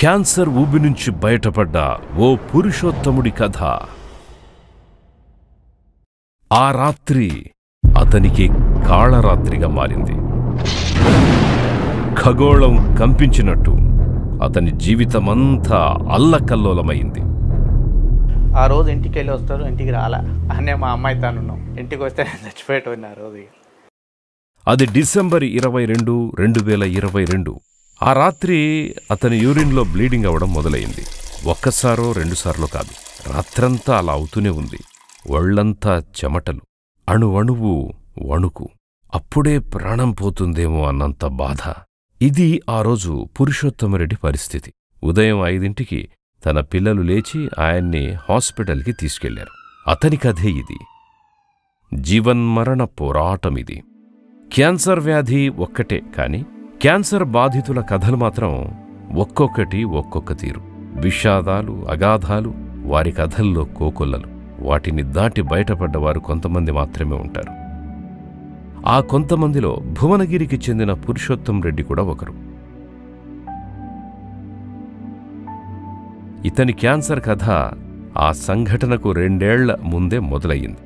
Cancer ఊబి నుంచి బయటపడ్డ ఓ పురుషోత్తముడి కథ. ఆ రాత్రి అతనికి కాళరాత్రిగా మారింది. ఖగోళం కంపించినట్టు అతని జీవితమంతా అల్లకల్లోలమైంది. ఆ రోజు ఇంటికి వెళ్ళి వస్తారు, ఇంటికి రాలా అనే మా అమ్మాయి తానున్నాం. ఇంటికి వస్తే చచ్చిపోయేటోంది ఆ రోజు. అది డిసెంబర్ 22, 2022. ఆ రాత్రి అతని యూరిన్లో బ్లీడింగ్ అవడం మొదలైంది. ఒక్కసారో రెండుసార్లు కాదు, రాత్రంతా అలా అవుతూనే ఉంది. ఒళ్లంతా చెమటలు, అణువణువు వణుకు. అప్పుడే ప్రాణం పోతుందేమో అన్నంత బాధ. ఇది ఆ రోజు పురుషోత్తమరెడ్డి పరిస్థితి. ఉదయం 5ంటికి తన పిల్లలు లేచి ఆయన్ని హాస్పిటల్కి తీసుకెళ్లారు. అతని కథే ఇది. జీవన్మరణ పోరాటమిది. క్యాన్సర్ వ్యాధి ఒక్కటే కాని క్యాన్సర్ బాధితుల కథలు మాత్రం ఒక్కొక్కటి ఒక్కొక్క తీరు. విషాదాలు, అగాధాలు వారి కథల్లో కోకొల్లలు. వాటిని దాటి బయటపడ్డవారు కొంతమంది మాత్రమే ఉంటారు. ఆ కొంతమందిలో భువనగిరికి చెందిన పురుషోత్తం రెడ్డి కూడా ఒకరు. ఇతని క్యాన్సర్ కథ ఆ సంఘటనకు 2 ఏళ్ల ముందే మొదలయ్యింది.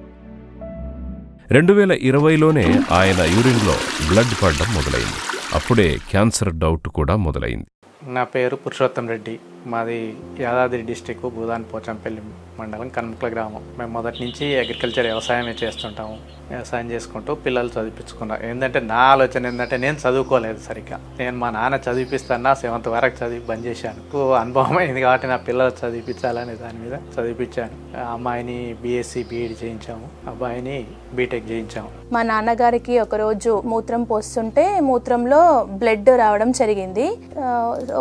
2020లోనే ఆయన యూరిన్లో బ్లడ్ పడడం మొదలైంది. అప్పుడే క్యాన్సర్ డౌట్ కూడా మొదలైంది. నా పేరు పురుషోత్తం రెడ్డి. మాది యాదాద్రి డిస్టిక్ భూదాన్ పోచంపల్లి మండలం కన్ముక్ల గ్రామం. మేము మొదటి నుంచి అగ్రికల్చర్ వ్యవసాయమే చేస్తుంటాము. వ్యవసాయం చేసుకుంటూ పిల్లలు చదివించుకున్నా. ఏంటంటే నా ఆలోచన ఏంటంటే నేను చదువుకోలేదు సరిగ్గా. నేను మా నాన్న చదివిపిస్తాను, 7th వరకు చదివి బంద్ చేశాను. అనుభవం అయింది కాబట్టి నా పిల్లలు చదివించాలనే దాని మీద చదివించాను. అమ్మాయిని బీఎస్సీ బీఈడి చేయించాము, అబ్బాయిని బీటెక్ చేయించాము. మా నాన్నగారికి ఒకరోజు మూత్రం పోస్తుంటే మూత్రంలో బ్లడ్ రావడం జరిగింది.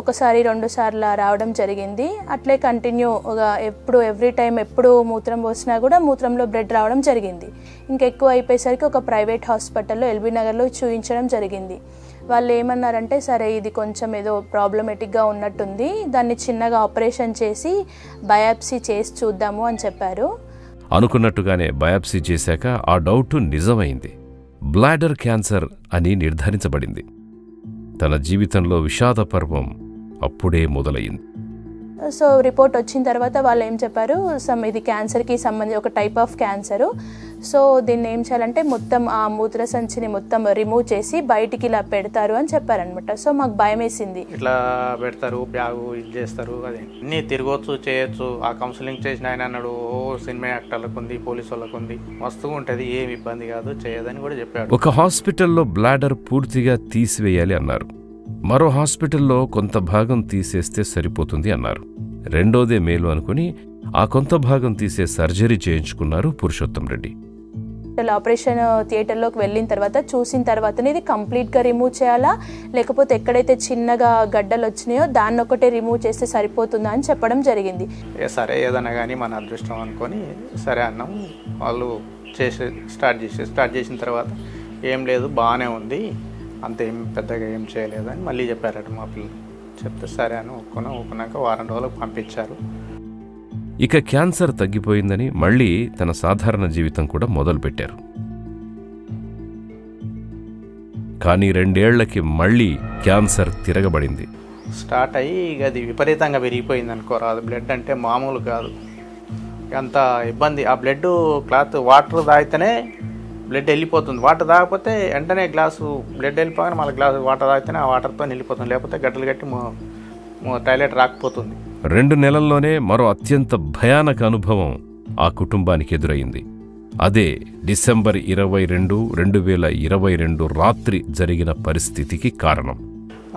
ఒకసారి 2 సార్లు రావడం జరిగింది. అట్లే కంటిన్యూగా ఎవ్రీ టైం ఎప్పుడు మూత్రం పోసినా కూడా మూత్రంలో బ్లడ్ రావడం జరిగింది. ఇంకెక్కువ అయిపోయేసరికి ఒక ప్రైవేట్ హాస్పిటల్లో ఎల్బీ నగర్లో చూయించడం జరిగింది. వాళ్ళు ఏమన్నారంటే, సరే ఇది కొంచెం ఏదో ప్రాబ్లమేటిక్గా ఉన్నట్టుంది, దాన్ని చిన్నగా ఆపరేషన్ చేసి బయాప్సీ చేసి చూద్దాము అని చెప్పారు. అనుకున్నట్టుగానే బయాప్సీ చేశాక ఆ డౌటు నిజమైంది. బ్లాడర్ క్యాన్సర్ అని నిర్ధారించబడింది. తన జీవితంలో విషాద పర్వం అప్పుడే మొదలయ్యింది. సో రిపోర్ట్ వచ్చిన తర్వాత వాళ్ళు ఏం చెప్పారు, ఇది క్యాన్సర్కి సంబంధించి ఒక టైప్ ఆఫ్ క్యాన్సరు. సో దీన్ని ఏం చేయాలంటే మొత్తం ఆ మూత్ర సంచిని మొత్తం రిమూవ్ చేసి బయటికి ఇలా పెడతారు అని చెప్పారనమాట. సో మాకు భయం వేసింది. ఇట్లా పెడతారు, బ్యాగు ఇది చేస్తారు, అది అన్నీ తిరగవచ్చు, చేయొచ్చు. ఆ కౌన్సిలింగ్ చేసిన ఆయన అన్నాడు, సినిమా యాక్టర్లకు ఉంది, పోలీసు వాళ్ళకు ఉంది, మస్తుగా ఉంటుంది, ఏమి ఇబ్బంది కాదు, చేయదని కూడా చెప్పాడు. ఒక హాస్పిటల్లో బ్లాడర్ పూర్తిగా తీసివేయాలి అన్నారు. మరో హాస్పిటల్లో కొంత భాగం తీసేస్తే సరిపోతుంది అన్నారు. రెండోదే మేలు అనుకుని ఆ కొంత భాగం తీసే సర్జరీ చేయించుకున్నారు పురుషోత్తం రెడ్డి. ఆపరేషన్ థియేటర్లోకి వెళ్ళిన తర్వాత చూసిన తర్వాతనే ఇది కంప్లీట్గా రిమూవ్ చేయాలా, లేకపోతే ఎక్కడైతే చిన్నగా గడ్డలు వచ్చినాయో దాన్ని ఒకటే రిమూవ్ చేస్తే సరిపోతుందా అని చెప్పడం జరిగింది. సరే ఏదన్నా కానీ మన అదృష్టం అనుకొని సరే అన్నాం. వాళ్ళు స్టార్ట్ చేసిన తర్వాత ఏం లేదు, బాగానే ఉంది, అంత ఏం పెద్దగా ఏం చేయలేదని మళ్ళీ చెప్పారట మా పిల్లలు. చెప్తే సరే అని ఒప్పుకున్నాక 1 వారం రోజులకు పంపించారు. ఇక క్యాన్సర్ తగ్గిపోయిందని మళ్లీ తన సాధారణ జీవితం కూడా మొదలుపెట్టారు. కానీ 2 ఏళ్లకి మళ్లీ క్యాన్సర్ తిరగబడింది. స్టార్ట్ అయ్యి ఇక అది విపరీతంగా పెరిగిపోయింది అనుకోరాదు. బ్లడ్ అంటే మామూలు కాదు, అంత ఇబ్బంది. ఆ బ్లడ్ క్లాత్ వాటర్ తాగితేనే బ్లడ్ వెళ్ళిపోతుంది. వాటర్ తాగకపోతే వెంటనే గ్లాసు బ్లడ్ వెళ్ళిపోగానే మళ్ళీ గ్లాసు వాటర్ తాగితేనే ఆ వాటర్తో వెళ్ళిపోతుంది, లేకపోతే గడ్డలు కట్టి టాయిలెట్ రాకపోతుంది. 2 నెలల్లోనే మరో అత్యంత భయానక అనుభవం ఆ కుటుంబానికి ఎదురయింది. అదే డిసెంబర్ 22, 2022 రాత్రి జరిగిన పరిస్థితికి కారణం.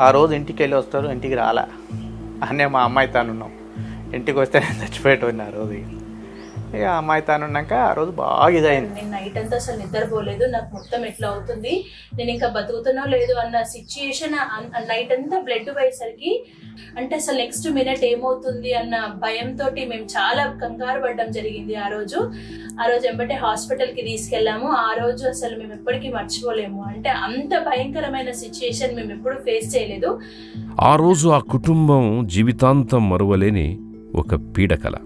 ఆ రోజు ఇంటికి వెళ్ళి వస్తారు, ఇంటికి రాలా అనే మా అమ్మాయి తానున్నాం. ఇంటికి వస్తే చచ్చిపోయేటోంది ఆ రోజు. ఇక అమ్మాయి తానున్నాక ఆ రోజు బాగా ఇదైంది. నేను నైట్ అంతా అసలు నిద్రపోలేదు. నాకు మొత్తం ఎట్లా అవుతుంది, నేను ఇంకా బతుకుతున్నా లేదు అన్న సిచ్యుయేషన్. నైట్ అంతా బ్లడ్ పోయేసరికి అంటే అసలు నెక్స్ట్ మినిట్ ఏమవుతుంది అన్న భయంతో మేము చాలా కంగారు పడడం జరిగింది. ఆ రోజు వెంబటే హాస్పిటల్కి తీసుకెళ్ళాము. ఆ రోజు అసలు మేము ఎప్పటికీ మర్చిపోలేము. అంటే అంత భయంకరమైన సిచ్యుయేషన్ మేము ఎప్పుడు ఫేస్ చేయలేదు. ఆ రోజు ఆ కుటుంబం జీవితాంతం మరువలేని ఒక పీడకల.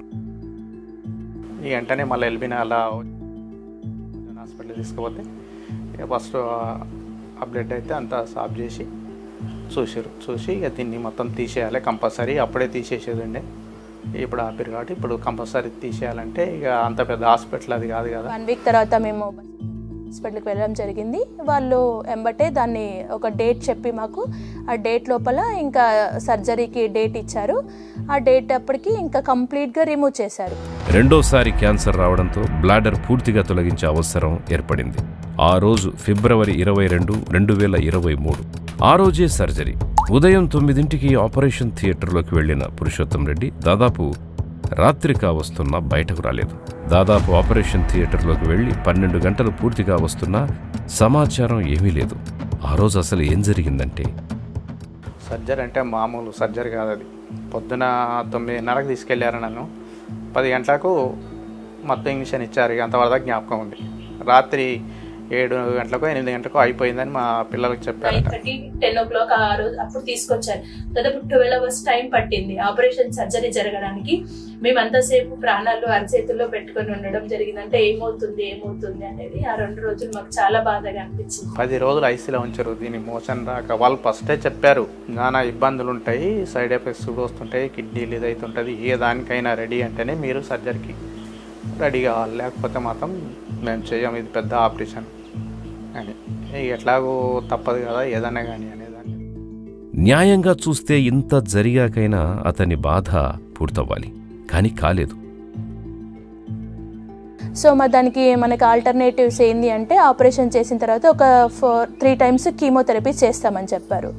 ఈ వెంటనే మళ్ళీ ఎల్బీ అలా హాస్పిటల్ తీసుకుపోతే ఫస్ట్ ఆ బ్లడ్ అయితే అంతా సాఫ్ చేసి చూసి ఇక దీన్ని మొత్తం తీసేయాలి కంపల్సరీ, అప్పుడే తీసేసేది ఉండే, ఇప్పుడు ఆపిరు కాబట్టి ఇప్పుడు కంపల్సరీ తీసేయాలంటే ఇక అంత పెద్ద హాస్పిటల్ అది కాదు కదా. 1 వీక్ తర్వాత మేము హాస్పిటల్కి వెళ్ళడం జరిగింది. వాళ్ళు ఎంబటే దాన్ని ఒక డేట్ చెప్పి మాకు ఆ డేట్ లోపల ఇంకా సర్జరీకి డేట్ ఇచ్చారు. ఆ డేట్ అప్పటికి ఇంకా కంప్లీట్గా రిమూవ్ చేశారు. రెండోసారి క్యాన్సర్ రావడంతో బ్లాడర్ పూర్తిగా తొలగించే అవసరం ఏర్పడింది. ఆ రోజు ఫిబ్రవరి 22, 2023. ఆ రోజే సర్జరీ. ఉదయం 9ంటికి ఆపరేషన్ థియేటర్లోకి వెళ్లిన పురుషోత్తం రెడ్డి దాదాపు రాత్రి కావస్తున్నా బయటకు రాలేదు. దాదాపు ఆపరేషన్ థియేటర్లోకి వెళ్లి 12 గంటలు పూర్తిగా వస్తున్నా సమాచారం ఏమీ లేదు. ఆ రోజు అసలు ఏం జరిగిందంటే, సర్జరీ అంటే మామూలు సర్జరీ కాదు అది. పొద్దున 9:30కి తీసుకెళ్లారు నన్ను, 10 గంటలకు మొత్తం ఇంజక్షన్ ఇచ్చారు. అంతవరకు జ్ఞాపకం ఉంది. రాత్రి 7 గంటలకు 8 గంటలకు అయిపోయిందని మా పిల్లలకు చెప్పారు. 10 o'clock ఆ రోజు అప్పుడు తీసుకొచ్చారు. దాదాపు 12 hours టైం పట్టింది ఆపరేషన్ సర్జరీ జరగడానికి. మేమంతసేపు ప్రాణాలు అరచేతుల్లో పెట్టుకొని ఉండడం జరిగింది. అంటే ఏమవుతుంది అనేది ఆ 2 రోజులు మాకు చాలా బాధగా అనిపించింది. 10 రోజులు ఐసీలో ఉంచారు. దీని మోషన్ రాక వాళ్ళు ఫస్టే చెప్పారు, నానా ఇబ్బందులు ఉంటాయి, సైడ్ ఎఫెక్ట్స్ కూడా వస్తుంటాయి, కిడ్నీలు ఇదైతుంటుంది, ఏ దానికైనా రెడీ అంటేనే మీరు సర్జరీకి రెడీ కావాలి, లేకపోతే మాత్రం మేము చేయం, ఇది పెద్ద ఆపరేషన్ అని. ఎట్లాగో తప్పదు కదా ఏదన్నా కానీ అనేదాన్ని. న్యాయంగా చూస్తే ఇంత జరిగాకైనా అతని బాధ పూర్తవ్వాలి, కానీ కాలేదు. సో దానికి మనకి ఆల్టర్నేటివ్స్ ఏంది అంటే ఆపరేషన్ చేసిన తర్వాత ఒక 3 times కీమోథెరపీ చేస్తామని చెప్పారు.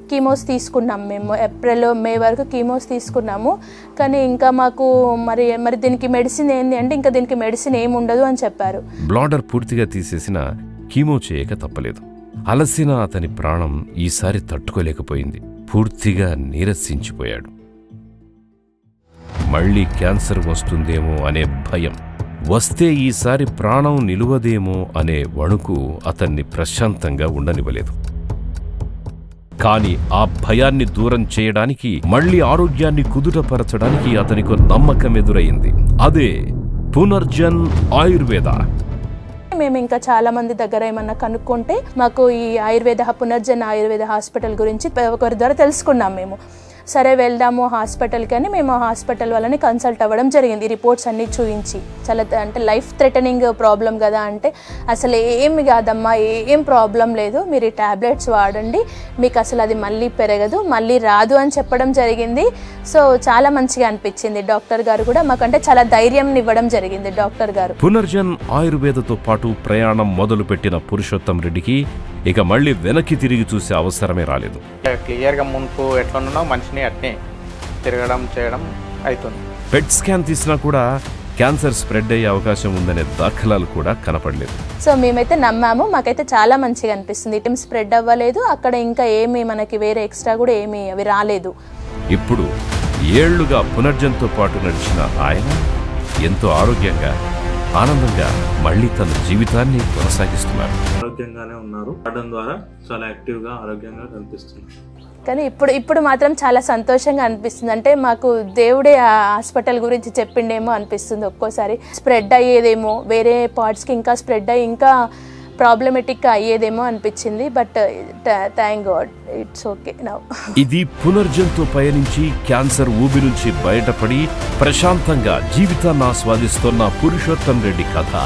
కీమోస్ తీసుకున్నాం మేము, ఏప్రిల్ మే వరకు కీమోస్ తీసుకున్నాము. కానీ ఇంకా మాకు మరి దీనికి మెడిసిన్ ఏంది అంటే ఇంకా దీనికి మెడిసిన్ ఏమి ఉండదు అని చెప్పారు. బ్లాడర్ పూర్తిగా తీసేసిన కీమో చేయక తప్పలేదు. అలసిన అతని ప్రాణం ఈసారి తట్టుకోలేకపోయింది. పూర్తిగా నీరసించిపోయాడు. మళ్లీ క్యాన్సర్ వస్తుందేమో అనే భయం, వస్తే ఈసారి ప్రాణం నిలువదేమో అనే వణుకు అతన్ని ప్రశాంతంగా ఉండనివ్వలేదు. కాని ఆ భయాన్ని దూరం చేయడానికి, మళ్లీ ఆరోగ్యాన్ని కుదుటపరచడానికి అతనికో నమ్మకం ఎదురయింది. అదే పునర్జన్ ఆయుర్వేద. మేము ఇంకా చాలా మంది దగ్గర ఏమన్నా కనుక్కుంటే మాకు ఈ పునర్జన్ ఆయుర్వేద హాస్పిటల్ గురించి ఒకరి ద్వారా తెలుసుకున్నాం మేము. సరే వెళ్దాము హాస్పిటల్కి అని మేము హాస్పిటల్ వాళ్ళని కన్సల్ట్ అవ్వడం జరిగింది. రిపోర్ట్స్ అన్నీ చూపించి, చాలా అంటే లైఫ్ థ్రెటనింగ్ ప్రాబ్లం కదా అంటే, అసలు ఏమి కాదమ్మా, ఏం ప్రాబ్లం లేదు, మీరు ఈ ట్యాబ్లెట్స్ వాడండి, మీకు అసలు అది మళ్ళీ పెరగదు, మళ్ళీ రాదు అని చెప్పడం జరిగింది. సో చాలా మంచిగా అనిపించింది. డాక్టర్ గారు కూడా మాకంటే చాలా ధైర్యం ఇవ్వడం జరిగింది డాక్టర్ గారు. పునర్జన్ ఆయుర్వేదతో పాటు ప్రయాణం మొదలు పెట్టిన పురుషోత్తం రెడ్డికి ఇక మళ్ళీ వెనక్కి తిరిగి చూసే అవసరమే రాలేదు. క్లియర్గా మున్పు ఎట్లున్నానో మనిషిని అట్నే తిరగడం చేయడం అవుతుంది. పెట్ స్కాన్ తీసినా కూడా క్యాన్సర్ స్ప్రెడ్ అయ్యే అవకాశం ఉందనే దాఖలాలు కూడా కనపడలేదు. సో మేమైతే నమ్మాము, మాకైతే చాలా మంచిగా అనిపిస్తుంది. ఇటం స్ప్రెడ్ అవ్వలేదు, అక్కడ ఇంకా ఏమి మనకి వేరే ఎక్స్ట్రా కూడా ఏమి అవి రాలేదు. ఇప్పుడు ఏళ్లుగా పునర్జన్తో పాటు నడిచిన ఆయన ఎంతో ఆరోగ్యంగా, ఆనందంగా మళ్లీ తన జీవితాన్ని కొనసాగిస్తున్నారు. ఆరోగ్యంగానే ఉన్నారు. ఆడడం ద్వారా చాలా యాక్టివ్గా ఆరోగ్యంగా కనిపిస్తున్నారు. కానీ ఇప్పుడు మాత్రం చాలా సంతోషంగా అనిపిస్తుంది. అంటే మాకు దేవుడే ఆ హాస్పిటల్ గురించి చెప్పిండేమో అనిపిస్తుంది. ఒక్కోసారి స్ప్రెడ్ అయ్యేదేమో, వేరే పార్ట్స్కి ఇంకా స్ప్రెడ్ అయ్యి ఇంకా ప్రాబ్లమెటిక్గా అయ్యేదేమో అనిపించింది. But thank God, it's okay now. ఇది పునర్జన్తో పయనించి క్యాన్సర్ ఊబి నుంచి బయటపడి ప్రశాంతంగా జీవితాన్ని ఆస్వాదిస్తున్న పురుషోత్తం రెడ్డి కథ.